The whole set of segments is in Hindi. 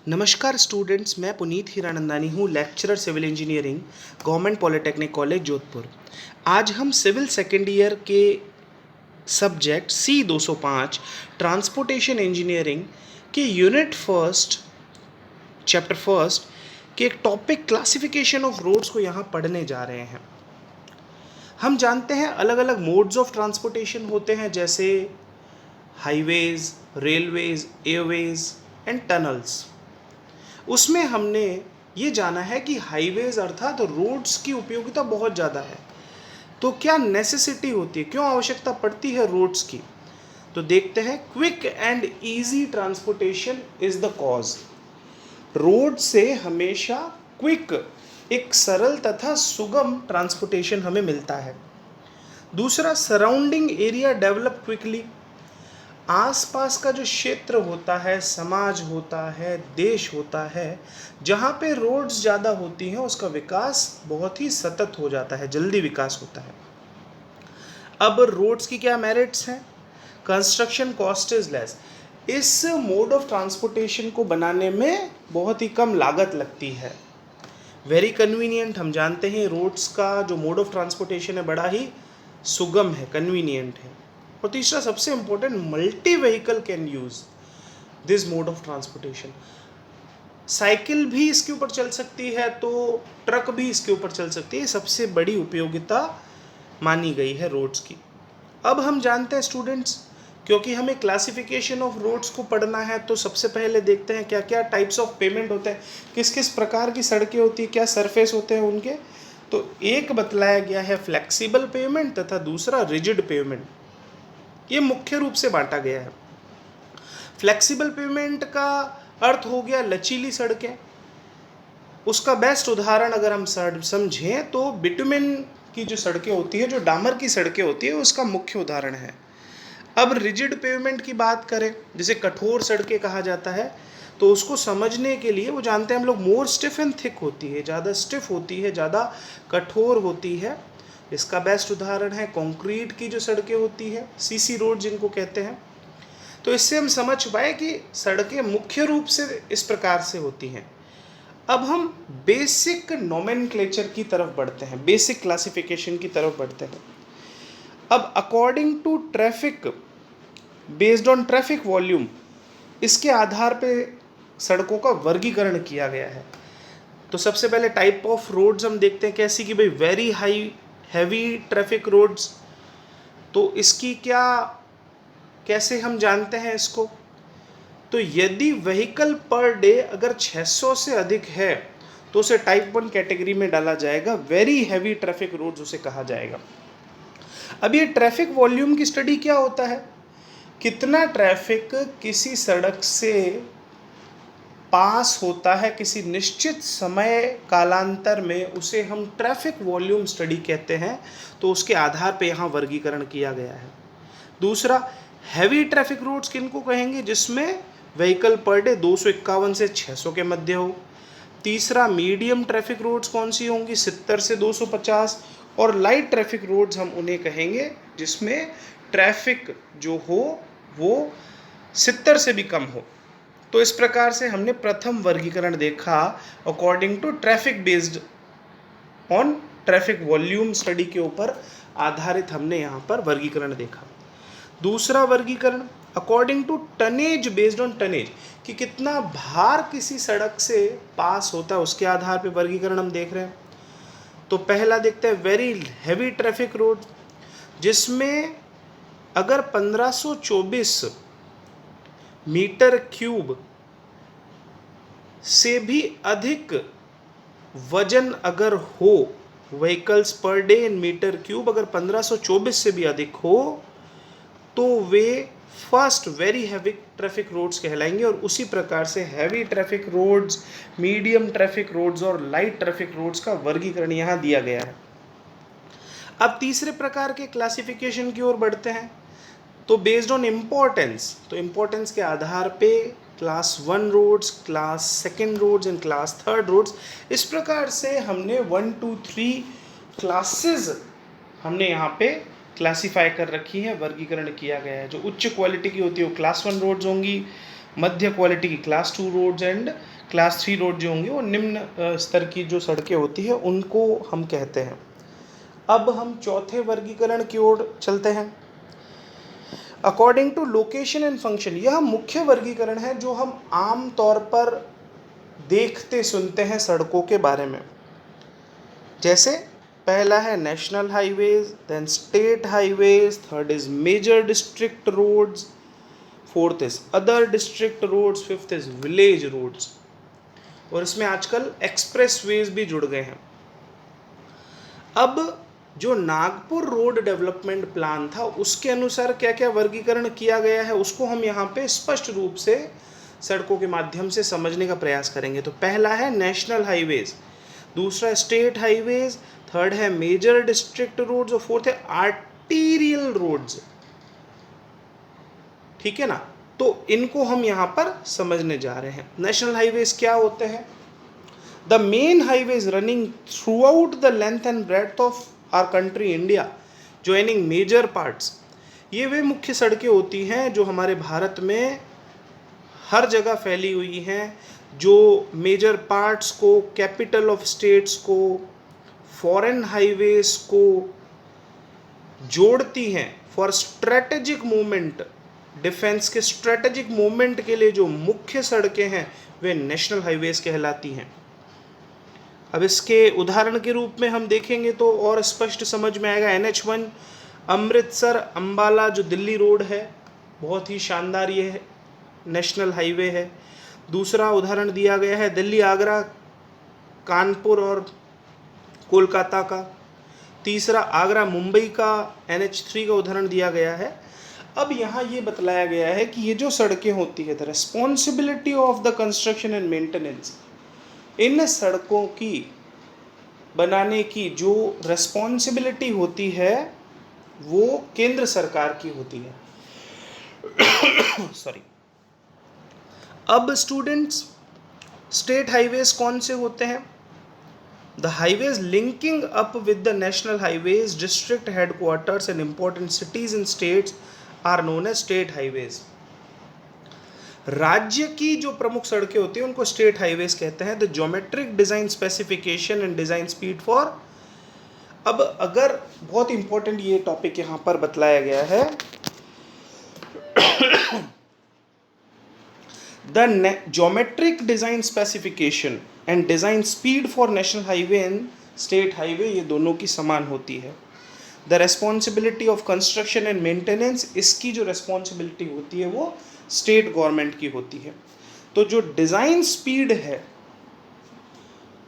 नमस्कार स्टूडेंट्स, मैं पुनीत हीरानंदानी हूँ, lecturer civil engineering, government polytechnic college Jodhpur. आज हम सिविल सेकेंड ईयर के सब्जेक्ट C 205 ट्रांसपोर्टेशन इंजीनियरिंग के यूनिट फर्स्ट चैप्टर फर्स्ट के एक टॉपिक क्लासिफिकेशन ऑफ रोड्स को यहाँ पढ़ने जा रहे हैं। हम जानते हैं अलग अलग मोड्स ऑफ ट्रांसपोर्टेशन होते हैं, जैसे highways, railways, Airways and tunnels. उसमें हमने ये जाना है कि हाईवेज अर्थात रोड्स की उपयोगिता बहुत ज़्यादा है। तो क्या नेसेसिटी होती है, क्यों आवश्यकता पड़ती है रोड्स की? तो देखते हैं, quick and easy transportation is the cause. Road से हमेशा क्विक, एक सरल तथा सुगम ट्रांसपोर्टेशन हमें मिलता है। दूसरा, सराउंडिंग एरिया डेवलप क्विकली। आसपास का जो क्षेत्र होता है, समाज होता है, देश होता है, जहाँ पे रोड्स ज़्यादा होती हैं उसका विकास बहुत ही सतत हो जाता है, जल्दी विकास होता है। अब रोड्स की क्या मेरिट्स हैं? Construction cost is less. इस मोड ऑफ ट्रांसपोर्टेशन को बनाने में बहुत ही कम लागत लगती है। वेरी कन्वीनियंट, हम जानते हैं रोड्स का जो मोड ऑफ ट्रांसपोर्टेशन है बड़ा ही सुगम है, कन्वीनियंट है। और तीसरा सबसे important, multi vehicle can use this mode of transportation. Cycle भी इसके ऊपर चल सकती है, तो ट्रक भी इसके ऊपर चल सकती है। सबसे बड़ी उपयोगिता मानी गई है रोड्स की। अब हम जानते हैं स्टूडेंट्स, क्योंकि हमें क्लासिफिकेशन ऑफ रोड्स को पढ़ना है, तो सबसे पहले देखते हैं क्या क्या टाइप्स ऑफ पेमेंट होते हैं, किस किस प्रकार की सड़कें होती हैं, क्या सरफेस होते हैं उनके। तो एक बतलाया गया है फ्लेक्सिबल पेमेंट तथा दूसरा रिजिड पेमेंट। ये मुख्य रूप से बांटा गया है। फ्लेक्सिबल पेमेंट का अर्थ हो गया लचीली सड़कें। उसका बेस्ट उदाहरण अगर हम समझें तो बिटुमेन की जो सड़कें होती है, जो डामर की सड़कें होती है, उसका मुख्य उदाहरण है। अब रिजिड पेमेंट की बात करें, जिसे कठोर सड़कें कहा जाता है, तो उसको समझने के लिए वो जानते हैं हम लोग, मोर स्टिफ एंड थिक होती है, ज़्यादा स्टिफ होती है, ज़्यादा कठोर होती है। इसका बेस्ट उदाहरण है कंक्रीट की जो सड़कें होती है, सीसी रोड जिनको कहते हैं। तो इससे हम समझ पाए कि सड़कें मुख्य रूप से इस प्रकार से होती हैं। अब हम बेसिक नोमेनक्लेचर की तरफ बढ़ते हैं, बेसिक क्लासिफिकेशन की तरफ बढ़ते हैं। अब according to traffic, based on traffic volume, इसके आधार पे सड़कों का वर्गीकरण किया गया है। तो सबसे पहले टाइप ऑफ रोड्स हम देखते हैं कैसी, कि भाई very high heavy traffic roads. तो इसकी क्या, कैसे हम जानते हैं इसको? तो यदि व्हीकल पर डे अगर 600 से अधिक है तो उसे टाइप 1 कैटेगरी में डाला जाएगा, वेरी हैवी ट्रैफिक रोड्स उसे कहा जाएगा। अब ये ट्रैफिक वॉल्यूम की स्टडी क्या होता है, कितना ट्रैफिक किसी सड़क से पास होता है किसी निश्चित समय कालांतर में, उसे हम ट्रैफिक वॉल्यूम स्टडी कहते हैं। तो उसके आधार पे यहाँ वर्गीकरण किया गया है। दूसरा, हैवी ट्रैफिक रोड्स किनको कहेंगे, जिसमें व्हीकल पर डे 251 से 600 के मध्य हो। तीसरा, मीडियम ट्रैफिक रोड्स कौन सी होंगी, 70 से 250। और लाइट ट्रैफिक रोड्स हम उन्हें कहेंगे जिसमें ट्रैफिक जो हो वो 70 से भी कम हो। तो इस प्रकार से हमने प्रथम वर्गीकरण देखा according to traffic, based on traffic volume study के ऊपर आधारित हमने यहाँ पर वर्गीकरण देखा। दूसरा वर्गीकरण according to tonnage, based on tonnage, कि कितना भार किसी सड़क से पास होता है, उसके आधार पर वर्गीकरण हम देख रहे हैं। तो पहला देखते हैं वेरी हैवी ट्रैफिक रोड, जिसमें अगर 1524 मीटर क्यूब से भी अधिक वजन अगर हो, vehicles per day in metre cube अगर 1524 से भी अधिक हो, तो वे first very heavy traffic roads कहलाएंगे। और उसी प्रकार से heavy traffic roads, medium traffic roads और लाइट ट्रैफिक रोड्स का वर्गीकरण यहाँ दिया गया है। अब तीसरे प्रकार के क्लासिफिकेशन की ओर बढ़ते हैं। तो बेस्ड ऑन इम्पोर्टेंस, तो इम्पोर्टेंस के आधार पे class 1 roads, class 2 roads and class 3 roads, इस प्रकार से हमने 1 2 3 क्लासेस हमने यहाँ पे क्लासीफाई कर रखी है, वर्गीकरण किया गया है। जो उच्च क्वालिटी की होती है वो क्लास 1 रोड्स होंगी, मध्य क्वालिटी की class 2 roads and class 3 road जो होंगे वो निम्न स्तर की जो सड़कें होती है उनको हम कहते हैं। अब हम चौथे वर्गीकरण की ओर चलते हैं। According to location and function, यह मुख्य वर्गीकरण है जो हम आम तौर पर देखते सुनते हैं सड़कों के बारे में। जैसे पहला है national highways, then state highways, third is major district roads, fourth is other district roads, fifth is village roads, और इसमें आजकल एक्सप्रेस वेज भी जुड़ गए हैं। अब जो नागपुर रोड डेवलपमेंट प्लान था उसके अनुसार क्या क्या वर्गीकरण किया गया है उसको हम यहाँ पे स्पष्ट रूप से सड़कों के माध्यम से समझने का प्रयास करेंगे। तो पहला है नेशनल हाईवेज, दूसरा स्टेट हाईवेज, थर्ड है मेजर डिस्ट्रिक्ट रोड्स और फोर्थ है आर्टीरियल रोड्स। ठीक है ना, तो इनको हम यहाँ पर समझने जा रहे हैं। नेशनल हाईवेज क्या होते हैं? The main highways running throughout the length and breadth of our country India joining major parts. ये वे मुख्य सड़कें होती हैं जो हमारे भारत में हर जगह फैली हुई हैं, जो मेजर पार्ट्स को, कैपिटल ऑफ स्टेट्स को, फॉरेन हाईवेज को जोड़ती हैं फॉर स्ट्रेटेजिक मूवमेंट। डिफेंस के स्ट्रेटेजिक मूवमेंट के लिए जो मुख्य सड़कें हैं वे नेशनल हाईवेज कहलाती हैं। अब इसके उदाहरण के रूप में हम देखेंगे तो और स्पष्ट समझ में आएगा। NH1 अमृतसर अंबाला जो दिल्ली रोड है, बहुत ही शानदार ये है, नेशनल हाईवे है। दूसरा उदाहरण दिया गया है दिल्ली आगरा कानपुर और कोलकाता का। तीसरा आगरा मुंबई का NH3 का उदाहरण दिया गया है। अब यहाँ ये बतलाया गया है कि ये जो सड़कें होती है, the responsibility of the construction and maintenance, इन सड़कों की बनाने की जो रिस्पॉन्सिबिलिटी होती है वो केंद्र सरकार की होती है। सॉरी। अब स्टूडेंट्स, स्टेट हाईवेज कौन से होते हैं? The highways linking up with the national highways, district headquarters and important cities in states are known as state highways. राज्य की जो प्रमुख सड़कें होती हैं उनको स्टेट हाईवेज कहते हैं। The geometric design specification and design speed for. अब अगर बहुत इंपॉर्टेंट ये टॉपिक यहां पर बतलाया गया है, the geometric design specification and design speed for national highway and state highway, ये दोनों की समान होती है। The responsibility of construction and maintenance, इसकी जो रेस्पॉन्सिबिलिटी होती है वो स्टेट गवर्नमेंट की होती है। तो जो डिज़ाइन स्पीड है,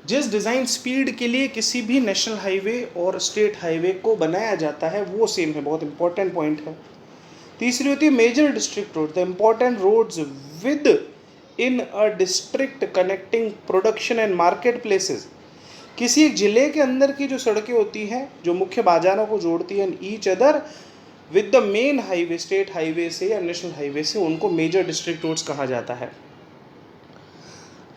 जिस डिज़ाइन स्पीड के लिए किसी भी नेशनल हाईवे और स्टेट हाईवे को बनाया जाता है वो सेम है। बहुत इंपॉर्टेंट पॉइंट है। तीसरी होती है major district road, the important roads within a district connecting production and market places. किसी एक जिले के अंदर की जो सड़कें होती हैं जो मुख्य बाजारों को जोड़ती हैं each other with the main highway, state highway से या नेशनल हाईवे से, उनको मेजर डिस्ट्रिक्ट रोड्स कहा जाता है।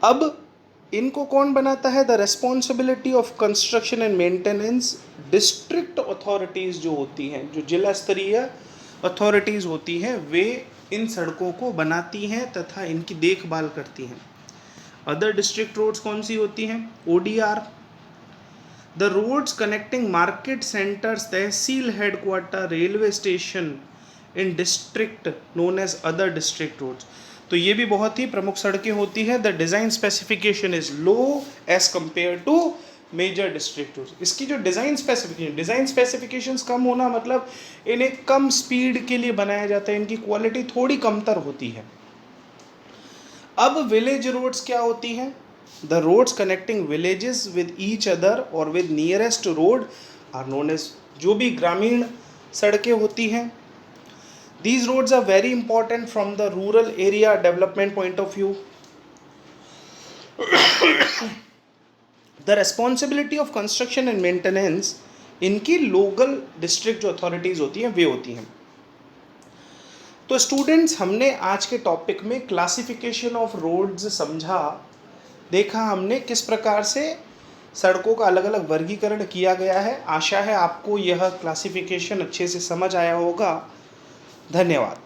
अब इनको कौन बनाता है? The responsibility of construction and maintenance, district authorities जो होती हैं, जो जिला स्तरीय अथॉरिटीज़ होती हैं, वे इन सड़कों को बनाती हैं तथा इनकी देखभाल करती हैं। अदर डिस्ट्रिक्ट रोड्स कौन सी होती हैं? ODR, the roads connecting market centres, tehsil headquarter, railway station in district known as other district roads. तो ये भी बहुत ही प्रमुख सड़कें होती है। The design specification is low as compare to major district roads. इसकी जो डिज़ाइन स्पेसिफिकेशंस कम होना मतलब इन्हें कम स्पीड के लिए बनाया जाता है, इनकी क्वालिटी थोड़ी कमतर होती है। अब विलेज रोड्स क्या होती हैं? The roads connecting villages with each other और with nearest road are known as, जो भी ग्रामीण सड़कें होती हैं, these roads are very important from the rural area development point of view. The responsibility of construction and maintenance, इनकी लोकल डिस्ट्रिक्ट जो अथॉरिटीज़ होती हैं वे होती हैं। तो स्टूडेंट्स, हमने आज के टॉपिक में क्लासिफिकेशन ऑफ रोड्स समझा, देखा हमने किस प्रकार से सड़कों का अलग अलग वर्गीकरण किया गया है। आशा है आपको यह क्लासिफिकेशन अच्छे से समझ आया होगा। धन्यवाद।